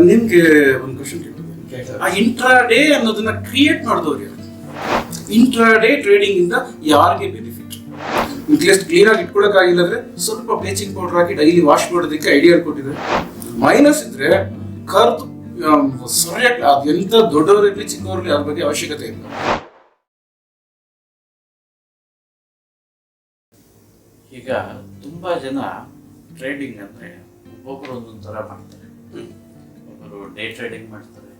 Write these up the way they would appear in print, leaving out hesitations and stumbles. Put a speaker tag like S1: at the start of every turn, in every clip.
S1: ನಿಮ್ಗೆ ಒಂದು ಕ್ವಶನ್ ಕೇಳ್ಬೋದು. ಆ ಇಂಟ್ರಾಡೇ ಅನ್ನೋದನ್ನ ಕ್ರಿಯೇಟ್ ಮಾಡಿದವ್ರು ಯಾರು? ಇಂಟ್ರಾಡೇ ಟ್ರೇಡಿಂಗ್ ಇಂದ ಯಾರಿಗೆ ಬೆನಿಫಿಟ್? ಇನ್ಕೇಸ್ ಕ್ಲೀನ್ ಆಗಿ ಇಟ್ಕೊಳಕ್ಕಾಗಿಲ್ಲ ಅಂದ್ರೆ ಸ್ವಲ್ಪ ಬ್ಲೀಚಿಂಗ್ ಪೌಡರ್ ಹಾಕಿ ಡೈಲಿ ವಾಶ್ ಮಾಡೋದಕ್ಕೆ ಐಡಿಯಾ ಕೊಟ್ಟಿದ್ದಾರೆ. ಮೈನಸ್ ಇದ್ರೆ ಕರ್ದು ಸರಿಯಾಗಿ ಅದು ಎಂತ ದೊಡ್ಡವರಿರ್ಲಿ ಚಿಕ್ಕವರಿರ್ಲಿ ಅದ್ರ ಬಗ್ಗೆ ಅವಶ್ಯಕತೆ ಇಲ್ಲ.
S2: ಈಗ ತುಂಬಾ ಜನ ಟ್ರೇಡಿಂಗ್ ಅಂದ್ರೆ ಒಬ್ಬೊಬ್ರು ಒಂದೊಂದು ಥರ ಮಾಡ್ತಾರೆ. ಒಬ್ಬರು ಡೇ ಟ್ರೇಡಿಂಗ್ ಮಾಡ್ತಾರೆ,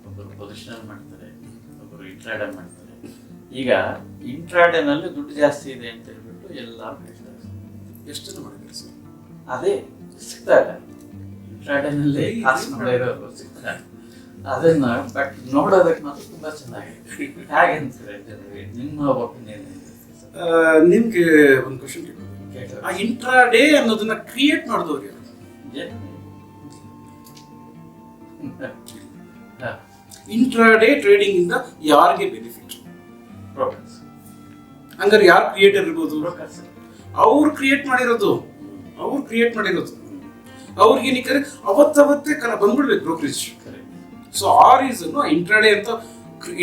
S2: ಒಬ್ಬರು ಪೊಸಿಷನಲ್ ಮಾಡ್ತಾರೆ, ಒಬ್ಬರು ಇಂಟ್ರಾಡೇ ಮಾಡ್ತಾರೆ. ಈಗ ಇಂಟ್ರಾಡೇನಲ್ಲಿ ದುಡ್ಡು ಜಾಸ್ತಿ ಇದೆ ಅಂತ ಹೇಳ್ಬಿಟ್ಟು ಎಲ್ಲರೂ ಹೇಳ್ತಾರೆ.
S1: ಎಷ್ಟು ಜನ ಮಾಡಿದ್ದಾರೆ ಸರ್?
S2: ಅದೇ ಸಿಗ್ತಾರೆ ಇಂಟ್ರಾಡೇನಲ್ಲಿ ಕಾಸು ಮಾಡಿರೋರು ಸಿಗ್ತಾರೆ. ಅದನ್ನ ಬಟ್ ನೋಡೋದಕ್ಕೆ ಮಾತ್ರ ತುಂಬಾ ಚೆನ್ನಾಗಿದೆ. ಹೇಗೆ ಅಂತಾರೆ ಜನರಿಗೆ? ನಿಮ್ಮ ಒಪಿನಿಯನ್
S1: ನಿಮ್ಗೆ ಒಂದು ಕ್ವಶನ್ ಕೇಳ್ಬೋದು. ಆ ಇಂಟ್ರಾಡೇ ಅನ್ನೋದನ್ನ ಕ್ರಿಯೇಟ್ ಮಾಡಿದವ್ರು ಯಾರು? ಇಂಟ್ರಾಡೇ ಟ್ರೇಡಿಂಗ್ ಇಂದ ಯಾರಿಗೆ ಬೆನಿಫಿಟ್? ಹಂಗಾರೆ ಯಾರು ಕ್ರಿಯೇಟರ್ ಇರ್ಬೋದು? ಅವ್ರು ಕ್ರಿಯೇಟ್ ಮಾಡಿರೋದು. ಅವ್ರಿಗೆ ಏನಕ್ಕೆ ಅವತ್ತವತ್ತೇ ಬಂದ್ಬಿಡ್ಬೇಕು ಬ್ರೋಕರೇಜ್. ಸೊ ಆ ರೀಸನ್ ಇಂಟ್ರಾಡೇ ಅಂತ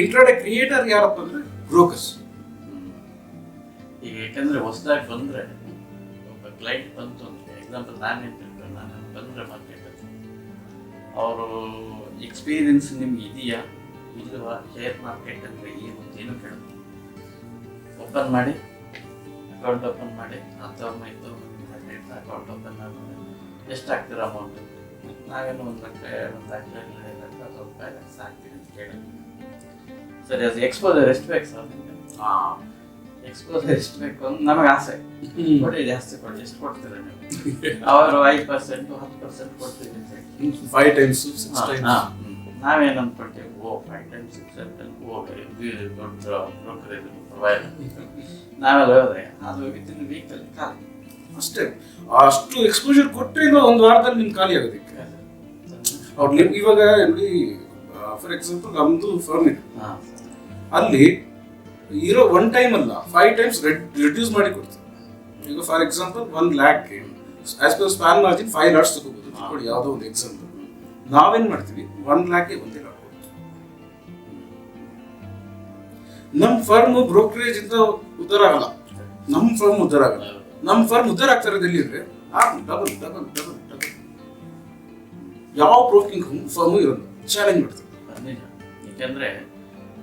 S1: ಇಂಟ್ರಾಡೇ ಕ್ರಿಯೇಟರ್ ಯಾರಪ್ಪ ಅಂದ್ರೆ ಬ್ರೋಕರ್ಸ್.
S2: ಈಗ ಯಾಕಂದ್ರೆ ಹೊಸದಾಗಿ ಬಂದ್ರೆ ಒಬ್ಬ ಕ್ಲೈಂಟ್ ಬಂತು ಅಂದ್ರೆ ಎಕ್ಸಾಂಪಲ್ ನಾನು ಬಂದ್ರೆ ಮಾರ್ಕೆಟ್ ಅವರು ಎಕ್ಸ್ಪೀರಿಯನ್ಸ್ ನಿಮ್ಗೆ ಇದೆಯಾ ಇಲ್ವಾ, ಶೇರ್ ಮಾರ್ಕೆಟ್ ಅಂದ್ರೆ ಏನು ಕೇಳೋದು. ಓಪನ್ ಮಾಡಿ ಅಕೌಂಟ್ ಓಪನ್ ಮಾಡಿ ಹತ್ತು ಅಕೌಂಟ್ ಓಪನ್ ಮಾಡಿ ಎಷ್ಟು ಹಾಕ್ತೀರ ಅಮೌಂಟ್? ನಾವೇನು 1 ಲಕ್ಷ 1 ಲಕ್ಷ 2 ಲಕ್ಷ 10 ಲಕ್ಷ ಹಾಕ್ತೀವಿ ಅಂತ ಕೇಳೋದು. ಸರಿ, ಅದು ಎಕ್ಸ್ಪೋಜರ್ ಎಷ್ಟು ಬೇಕು ಸರ್ ನಿಮಗೆ? ಎಕ್ಸ್ಪೋಜರ್ ಎಷ್ಟು ಬೇಕು ಅಂತ ನಮಗೆ ಆಸೆ. ಕೊಡಿ, ಜಾಸ್ತಿ ಕೊಡಿ. ಎಷ್ಟು ಕೊಡ್ತೀರ ನೀವು? ಅವರು 5% 10% ಕೊಡ್ತೀವಿ ಅಂತ ಹೇಳಿ
S1: 5 times 6 times.
S2: ನಾವೇನು ಅಂದ್ಕೊಳ್ತೀವಿ, 5 times 6 times ದೊಡ್ಡ ಬ್ರೋಕರೇಜ್ ಪ್ರೊವೈಡರ್. ನಾವೆಲ್ಲ ಹೋದ್ರೆ ಅದು ವಿತಿನ್ ವೀಕಲ್ಲಿ ಖಾಲಿ
S1: ಅಷ್ಟೇ. ಅಷ್ಟು ಎಕ್ಸ್ಪೋಜರ್ ಕೊಟ್ಟರೆ ಒಂದು ವಾರದಲ್ಲಿ ನಿಮ್ಗೆ ಖಾಲಿ ಆಗೋದಕ್ಕೆ ಅವ್ರು ಇವಾಗ ನೋಡಿ. ಫಾರ್ ಎಕ್ಸಾಂಪಲ್ ನಮ್ದು ಫರ್ಮ್ ಇದೆ, ಅಲ್ಲಿ ಇರೋ 1 time ಅಲ್ಲ 5 times ರಿಡ್ಯೂಸ್ ಮಾಡಿ ಕೊಡ್ತೀವಿ. ಈಗ for example 1 lakh as per span margin 5 lakhs ತಗೋಬಹುದು ನೋಡಿ, ಯಾವುದೋ ಒಂದು ಎಕ್ಸಾಂಪಲ್. ನಾವೇನ್ ಮಾಡ್ತೀವಿ 1 lakh 1 lakh. ನಮ್ ಫರ್ಮ್ ಬ್ರೋಕರೇಜ್ ಇಂದ ಉದ್ದಾರ ಆಗಲ್ಲ. ನಮ್ ಫರ್ಮ್ ಉದ್ದಾರ ಆಗ್ತಾ ಇರೋದು ಎಲ್ಲಿ ಅಂದ್ರೆ ಡಬಲ್. ಯಾವ ಬ್ರೋಕಿಂಗ್ ಫರ್ಮ್ ಇರೋದು ಚಾಲೆಂಜ್ ಮಾಡ್ತಾರೆ.
S2: ಯಾಕಂದ್ರೆ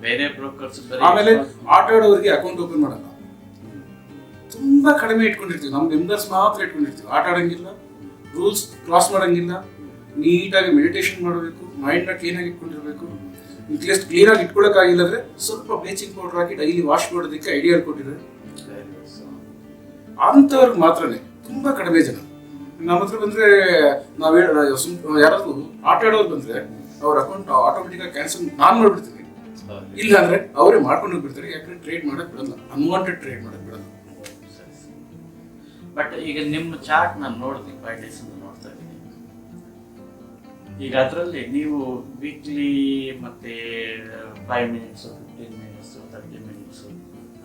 S2: ಬೇರೆ ಬ್ರೋಕರ್ಸ್
S1: ಆಮೇಲೆ ಆಟ ಆಡೋರಿಗೆ ಅಕೌಂಟ್ ಓಪನ್ ಮಾಡಲ್ಲ, ತುಂಬಾ ಕಡಿಮೆ ಇಟ್ಕೊಂಡಿರ್ತೀವಿ. ನಮ್ ಮೆಂಬರ್ಸ್ ಮಾತ್ರ ಇಟ್ಕೊಂಡಿರ್ತೀವಿ. ಆಟ ಆಡಂಗಿಲ್ಲ, ರೂಲ್ಸ್ ಕ್ರಾಸ್ ಮಾಡಂಗಿಲ್ಲ, ನೀಟಾಗಿ ಮೆಡಿಟೇಷನ್ ಮಾಡಬೇಕು, ಮೈಂಡ್ ನ ಕ್ಲೀನ್ ಆಗಿ ಇಟ್ಕೊಂಡಿರ್ಬೇಕು. ಇನ್ಕೇಸ್ ಕ್ಲೀನ್ ಆಗಿ ಇಟ್ಕೊಳಕ್ಕಾಗಿಲ್ಲ ಅಂದ್ರೆ ಸ್ವಲ್ಪ ಬ್ಲೀಚಿಂಗ್ ಪೌಡರ್ ಹಾಕಿ ಡೈಲಿ ವಾಶ್ ಮಾಡೋದಕ್ಕೆ ಐಡಿಯಾ ಕೊಟ್ಟಿದ್ದಾರೆ. ಅಂತವ್ರಿಗೆ ಮಾತ್ರನೇ ತುಂಬಾ ಕಡಿಮೆ ಜನ. ನಮ್ಮ ಹತ್ರ ಬಂದ್ರೆ ಯಾರಾದ್ರೂ ಆಟ ಆಡೋರು ಬಂದ್ರೆ ಅವ್ರ ಅಕೌಂಟ್ ಆಟೋಮೆಟಿಕ್ ಆಗಿ ಕ್ಯಾನ್ಸಲ್ ನಾನ್ ಮಾಡ್ಬಿಡ್ತೀನಿ. ಇಲ್ಲ ಅಂದ್ರೆ ಅವರೇ ಮಾಡ್ಕೊಂಡು ಹೋಗ್ಬಿಡ್ತಾರೆ. ಯಾಕಂದ್ರೆ ಟ್ರೇಡ್ ಮಾಡಕ್ ಬಿಡಲ್ಲ, ಅನ್ವಾಂಟೆಡ್ ಟ್ರೇಡ್ ಮಾಡಕ್ ಬಿಡಲ್ಲ.
S2: ಬಟ್ ಈಗ ನಿಮ್ಮ ಚಾರ್ಟ್ ನಾನು ನೋಡಿದೆ, 5 days ನೋಡ್ತಾ ಇದ್ದೀನಿ. ಈಗ ಅದರಲ್ಲಿ ನೀವು ವೀಕ್ಲಿ ಮತ್ತೆ 5 minutes 15 minutes 30 minutes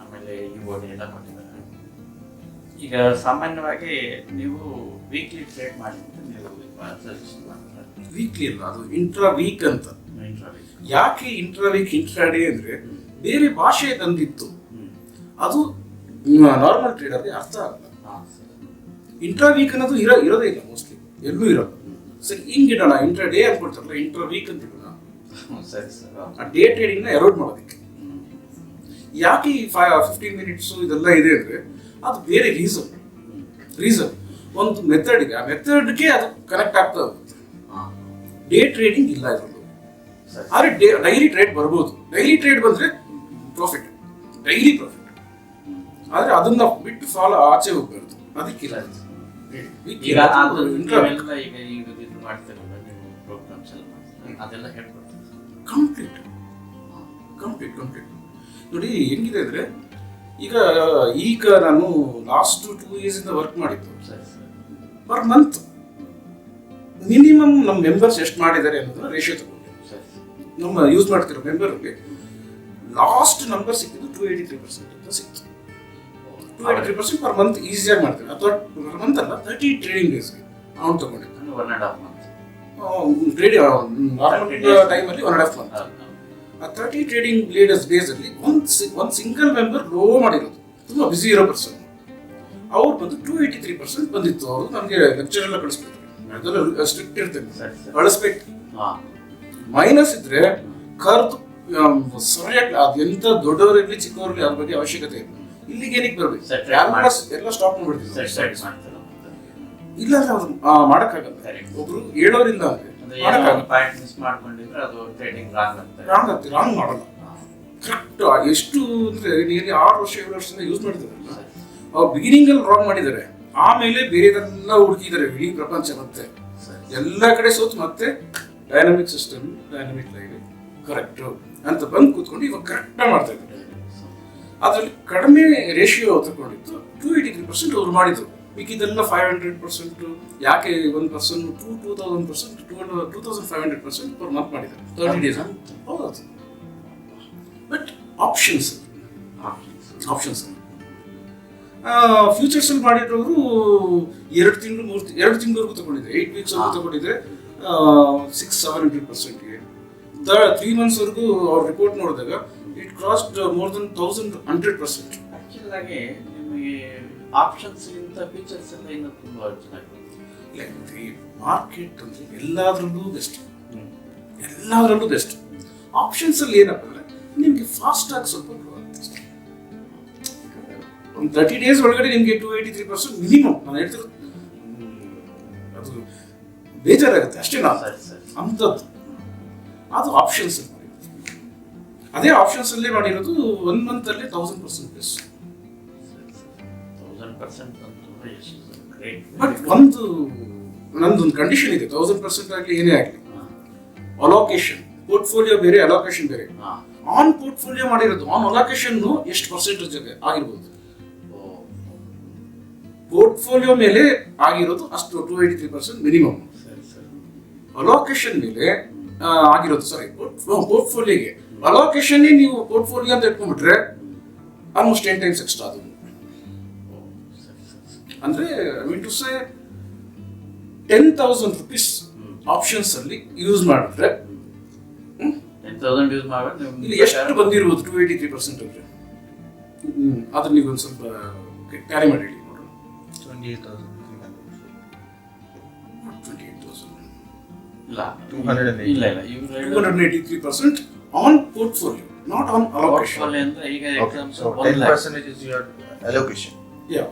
S2: ಆಮೇಲೆ ಇವುಗಳು ಎಲ್ಲ ಕೊಟ್ಟಿದ್ದಾರೆ. ಈಗ ಸಾಮಾನ್ಯವಾಗಿ ನೀವು ವೀಕ್ಲಿ ಟ್ರೇಡ್ ಮಾಡಿ ಅಂತ ನೀವು ಸಜೆಷನ್ ಮಾಡ್ತಾರೆ.
S1: ವೀಕ್ಲಿ ಅಲ್ಲ, ಅದು ಇಂಟ್ರಾ ವೀಕ್ ಅಂತ. ಯಾಕೆ ಇಂಟ್ರಾ ವೀಕ್ ಇಂಟ್ರಾಡೇ ಅಂದ್ರೆ ಬೇರೆ ಭಾಷೆ ತಂದಿತ್ತು, ಅದು ನಾರ್ಮಲ್ ಟ್ರೇಡರ್ಗೆ ಅರ್ಥ ಆಗಲ್ಲ. ಇಂಟ್ರಾ ವೀಕ್ ಅನ್ನೋದು ಇರೋದೇ ಇಲ್ಲ, ಮೋಸ್ಟ್ಲಿ ಎಲ್ಲೂ ಇರೋಲ್ಲ. ಸರಿ, ಹಿಂಗಿಡೋಣ ಇಂಟ್ರಾಡೇ ಅನ್ಕೊಳ್ತಾರಲ್ಲ, ಇಂಟ್ರಾ ವೀಕ್ ಅಂತ ಇಡೋಣ. ಆ ಡೇ ಟ್ರೇಡಿಂಗ್ ನ ಎರೋಡ್ ಮಾಡೋದಕ್ಕೆ. ಯಾಕೆ 15 minutes ಇದೆಲ್ಲ ಇದೆ ಅಂದ್ರೆ ಅದು ಬೇರೆ ರೀಸನ್ ಒಂದು ಮೆಥಡ್ಗೆ, ಆ ಮೆಥಡ್ಗೆ ಅದು ಕನೆಕ್ಟ್ ಆಗ್ತಾ ಹೋಗುತ್ತೆ. ಡೇ ಟ್ರೇಡಿಂಗ್ ಇಲ್ಲ ಇದ್ರದ್ದು. ಆದ್ರೆ ಡೈಲಿ ಟ್ರೇಡ್ ಬರ್ಬೋದು. ಡೈಲಿ ಟ್ರೇಡ್ ಬಂದ್ರೆ ಪ್ರಾಫಿಟ್, ಡೈಲಿ ಪ್ರಾಫಿಟ್. ಆದ್ರೆ ಅದನ್ನ ಬಿಟ್ಟು ಫಾಲೋ ಆಚೆ ಹೋಗ್ಬಾರ್ದು. ಅದಕ್ಕಿಲ್ಲ ಕಂಪ್ಲೀಟ್ ನೋಡಿ ಹೆಂಗಿದೆ ಅಂದ್ರೆ, ಈಗ ನಾನು ಲಾಸ್ಟ್ 2 years ಇಂದ ವರ್ಕ್ ಮಾಡಿದ್ದು. ಪರ್ ಮಂತ್ ಮಿನಿಮಮ್ ನಮ್ಮ ಮೆಂಬರ್ಸ್ ಎಷ್ಟು ಮಾಡಿದ್ದಾರೆ ಅನ್ನೋದನ್ನ ರೇಷಿಯೋ ತಗೊಂಡು ನಮ್ಮ ಯೂಸ್ ಮಾಡ್ತಿರೋ ಮೆಂಬರ್ಗೆ ಲಾಸ್ಟ್ ನಂಬರ್ ಸಿಕ್ಕಿದ್ದು 283% ಅಂತ ಸಿಕ್ತು. 283% ಪರ್ ಮಂತ್ ಈಸಿಯಾಗಿ ಮಾಡ್ತಾರೆ. ಅಥವಾ ಪರ್ ಮಂತ್ ಅಲ್ಲ, 30 ಟ್ರೇಡಿಂಗ್ ಡೇಸ್ಗೆ ಅಮೌಂಟ್ ತಗೊಂಡಿದ್ದು.
S2: 1.5 months
S1: ಟ್ರೇಡ್ ನಾರ್ಮಲ್ ಟೈಮಲ್ಲಿ 1.5 ಮಂತ್. ಆ 30 ಟ್ರೇಡಿಂಗ್ ಲೀಡರ್ಸ್ ಬೇಸಲ್ಲಿ ಒಂದು ಸಿಂಗಲ್ ಮೆಂಬರ್ ಲೋ ಮಾಡಿರೋದು, ತುಂಬ ಬ್ಯುಸಿ ಇರೋ ಪರ್ಸನ್, ಅವ್ರು ಬಂದು 283% ಬಂದಿತ್ತು. ಅವರು ನನಗೆ ಲೆಕ್ಚರ್ ಎಲ್ಲ ಕಳಿಸ್ಬಿಟ್ರು, ಅದೆಲ್ಲ ಸ್ಟ್ರಿಕ್ಟ್ ಇರ್ತೇನೆ, ಕಳಿಸ್ಬೇಕು. ಮೈನಸ್ ಇದ್ರೆ ಕರ್ದು ಸರಿಯಾಗಿ ಅದು ಎಂತ ದೊಡ್ಡವರಿರ್ಲಿ ಚಿಕ್ಕವರಿರ್ಲಿ ಅದ್ರ ಬಗ್ಗೆ ಅವಶ್ಯಕತೆ ಇಲ್ಲ. ಇಲ್ಲಿಗೆ ಏನಕ್ಕೆ ಬರ್ಬೇಕು, ಎಲ್ಲ ಸ್ಟಾಪ್ ಮಾಡ್ಬಿಡ್ತೀವಿ. ಇಲ್ಲ ಅಂದ್ರೆ ಅವ್ರು ಮಾಡಕ್ಕಾಗಲ್ಲ. ಒಬ್ರು ಹೇಳೋರಿಲ್ಲ ಅಂದ್ರೆ ರಾಂಗ್ ಮಾಡಲ್ಲ. ಕರೆಕ್ಟ್ ಎಷ್ಟು ಅಂದ್ರೆ ನೀನು 6 ವರ್ಷ 7 ವರ್ಷದಿಂದ ಯೂಸ್ ಮಾಡಿದಾರಲ್ಲ, ಅವ್ರು ಬಿಗಿನಿಂಗ್ ಅಲ್ಲಿ ರಾಂಗ್ ಮಾಡಿದ್ದಾರೆ, ಆಮೇಲೆ ಬೇರೆದೆಲ್ಲ ಹುಡುಕಿದ್ದಾರೆ ಇಡೀ ಪ್ರಪಂಚ, ಮತ್ತೆ ಎಲ್ಲ ಕಡೆ ಸೋತು ಮತ್ತೆ dynamic system, dynamic live correct ಅಂತ ಬಂದು ಕೂತ್ಕೊಂಡು ಇವಾಗ ಕರೆಕ್ಟ್ ಮಾಡ್ತಾ ಇದ್ದಾರೆ. ಅದರಲ್ಲಿ ಕಡಿಮೆ ರೇಷಿಯೋ ತಗೊಂಡಿದ್ದು 283% ಅವ್ರು ಮಾಡಿದ್ರು. ಮಿಕ್ಕಿದೆಲ್ಲ 500%. ಯಾಕೆ 1% 2000%, 2500% ಪರ್ ಮಂತ್ ಮಾಡಿದ್ದಾರೆ 30 ಡೇಸ್. ಹೌದು, ಬಟ್ ಆಪ್ಷನ್ಸ್ ಫ್ಯೂಚರ್ಸ್ ಅಲ್ಲಿ ಮಾಡಿರೋರು 2 ತಿಂಗಳವರೆಗೂ ತಗೊಂಡಿದ್ರೆ, 8 ವೀಕ್ಸ್ ವರೆಗೂ ತಗೊಂಡಿದ್ರೆ 600-700%ಗೆ. 3 ಮಂತ್ಸ್ ವರೆಗೂ ಅವ್ರ ರಿಪೋರ್ಟ್ ನೋಡಿದಾಗ it crossed more than 1100%.
S2: Actual ಆಗಿ ನಿಮಗೆ ಆಪ್ಷನ್ಸ್ ಗಿಂತ ಫೀಚರ್ಸ್ ಎಲ್ಲ ಇನ್ನೂ ತುಂಬಾ ಚೆನ್ನಾಗಿದೆ.
S1: ಮಾರ್ಕೆಟ್ ಅಂದ್ರೆ ಎಲ್ಲದರಲ್ಲೂ ಬೆಸ್ಟ್. ಆಪ್ಷನ್ಸ್ ಅಲ್ಲಿ ಏನಪ್ಪ ಅಂದ್ರೆ ನಿಮ್ಗೆ ಫಾಸ್ಟ್ ಆಗಿ ಸ್ವಲ್ಪ ಗ್ರೋ ಆಗುತ್ತೆ. ಒಂದು 30 ಡೇಸ್ ಒಳಗಡೆ ನಿಮ್ಗೆ 283% ಮಿನಿಮಮ್. ನಾನು ಹೇಳ್ತಿರೋದು ಅದು ಬೇಜಾರಾಗುತ್ತೆ ಅಷ್ಟೇ. ಅಂಥದ್ದು ಅದು ಆಪ್ಷನ್ಸ್ ಅಲ್ಲಿ ಮಾಡಿರೋದು. ಅದೇ ಆಪ್ಷನ್ಸ್ ಅಲ್ಲೇ ಮಾಡಿರೋದು 1 ಮಂತ್ ಅಲ್ಲಿ 1000% ಪ್ಲಸ್. ಬಟ್ ನಂದೊಂದು ಕಂಡೀಷನ್ ಇದೆ, 1000% ಆಗಲಿ ಏನೇ ಆಗಲಿ, ಅಲೋಕೇಶನ್ ಪೋರ್ಟ್ಫೋಲಿಯೋ ಬೇರೆ, ಅಲೋಕೇಶನ್ ಬೇರೆ. ಆನ್ ಪೋರ್ಟ್ಫೋಲಿಯೋ ಮಾಡಿರೋದು, ಆನ್ ಅಲೋಕೇಶನ್ ಎಷ್ಟು ಪರ್ಸೆಂಟೇಜ್ ಆಗಿರ್ಬೋದು, ಪೋರ್ಟ್ಫೋಲಿಯೋ ಮೇಲೆ ಆಗಿರೋದು ಅಷ್ಟು 283% ಮಿನಿಮಮ್. ಅಲೋಕೇಶನ್ ಮೇಲೆ ಆಗಿರೋದು, ಸಾರಿ ಪೋರ್ಟ್ಫೋಲಿಯೋಗೆ ಅಲೋಕೇಶನ್ ನೀವು ಪೋರ್ಟ್ಫೋಲಿಯೋ ಅಂತ ಇಟ್ಕೊಂಡ್ಬಿಟ್ರೆ ಆಲ್ಮೋಸ್ಟ್ 10 ಟೈಮ್ಸ್ ಎಕ್ಸ್ಟ್ರಾ. ಅದು ಅಂದ್ರೆ I mean to say 10,000 rupees options ಅಲ್ಲಿ ಯೂಸ್ ಮಾಡಿದ್ರೆ
S2: 10,000 ಯೂಸ್ ಮಾಡಿದ್ರೆ
S1: ಇಲ್ಲಿ ಎಷ್ಟು ಬಂದಿರ್ಬೋದು 283% ಅಂದ್ರೆ. ಅದನ್ನ ನೀವು ಒಂದು ಸ್ವಲ್ಪ ಕ್ಯಾರಿ ಮಾಡಿ ಹೇಳಿ ನೋಡೋಣ.
S3: 28,000.
S2: ಇಲ್ಲ
S1: 283% on portfolio, not on allocation.
S2: ಅಂದ್ರೆ ಈಗ
S3: So 10% is your allocation.
S1: Yeah.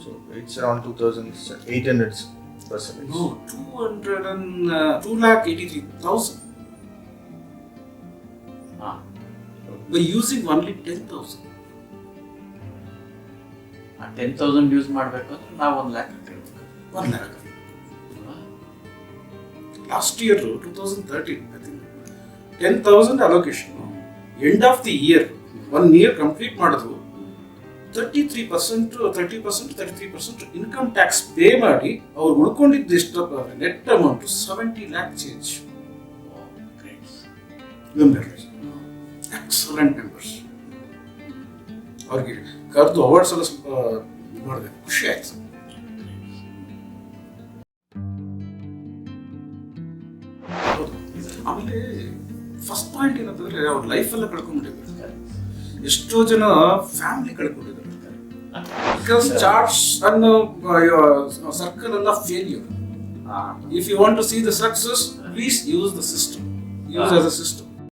S3: So it's around 2,800%.
S1: No, 283,000. By using only 10,000.
S2: 10,000 use ಮಾಡಬೇಕು ಅಂದ್ರೆ ನಾವು 1 lakh ಕಟ್ಟಬೇಕು.
S1: 1 lakh. Last year 2013 I think 10,000 allocation. End of the year 1 year complete ಮಾಡಿದ್ರು 33% income tax pay ಮಾಡಿ ಅವ್ರು ಉಳ್ಕೊಂಡಿದ್ದು ಎಷ್ಟು net amount 70 lakh change. Excellent members. ಅವ್ರಿಗೆ ಕರೆದು ಅವಾರ್ಡ್ಸ್ ಎಲ್ಲ ಸ್ವಲ್ಪ ಮಾಡಿದೆ, ಖುಷಿ ಆಯ್ತು. ಆಮೇಲೆ ಫಸ್ಟ್ ಪಾಯಿಂಟ್ ಏನಂತಂದ್ರೆ ಅವ್ರ ಲೈಫ್ ಎಲ್ಲ ಕಳ್ಕೊಂಡ್ಬಿಟ್ಟಿದ್ದಾರೆ. ಎಷ್ಟೋ ಜನ ಫ್ಯಾಮಿಲಿ ಕಳ್ಕೊಂಡಿದ್ದಾರೆ. ಬಿಕಾಸ್ ಚಾರ್ಟ್ಸ್ ಅನ್ನೋ ಸರ್ಕಲ್ ಎಲ್ಲ failure. If you want to see the success, please use the system, use as a system.